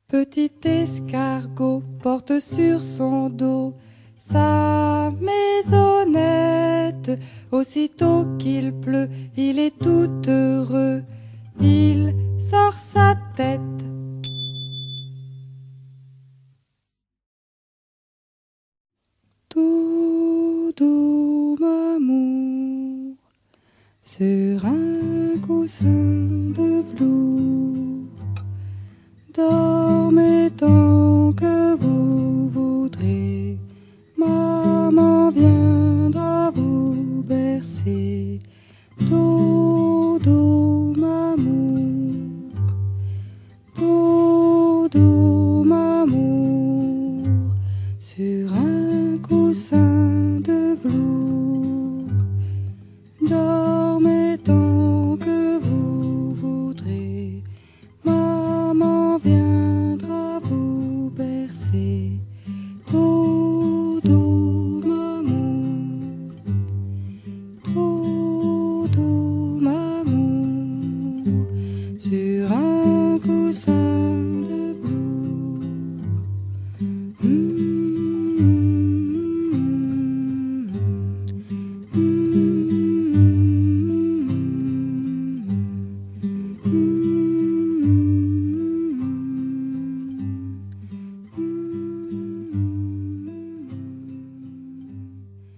Petit escargot porte sur son dos sa maisonnette. Aussitôt qu'il pleut, il est tout heureux. Il sort sa tête. Doudou m'amour sur un coussin de velours. Dormez tant que vous voudrez, maman viendra vous bercer. Dodo m'amour, dodo